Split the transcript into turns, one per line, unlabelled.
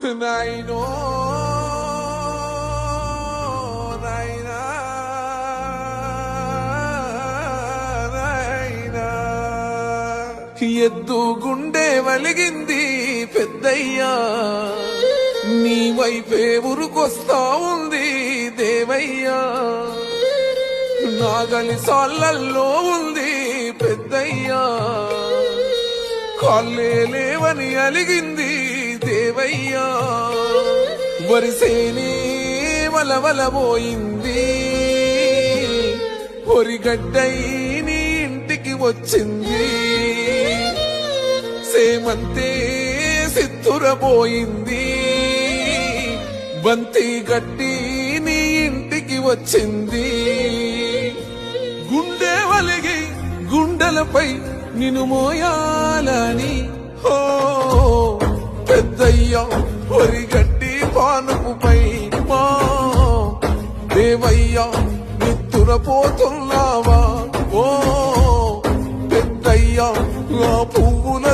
నాయనో నాయనా నాయనా ఎద్దు గుండె వలిగింది పెద్దయ్యా నీ వైపే ఉరుకొస్తా ఉంది దేవయ్యా నాగలి సాళ్ళల్లో ఉంది పెద్దయ్యా కాళ్ళే లేవని అలిగింది దేవయ్యా వరిసేనే వలవలబోయింది పొరిగడ్డై నీ ఇంటికి వచ్చింది సేమంతే సిత్తురబోయింది బంతి గట్టి నీ ఇంటికి వచ్చింది గుండె వలిగి గుండెలపై నిన్ను మోయాలని ఓ పెద్దయ్యా పొరిగట్టి పానుపుపై మా దేవయ్యా నిత్తురపోతున్నావా ఓ పెద్దయ్యా ఆ పువ్వుల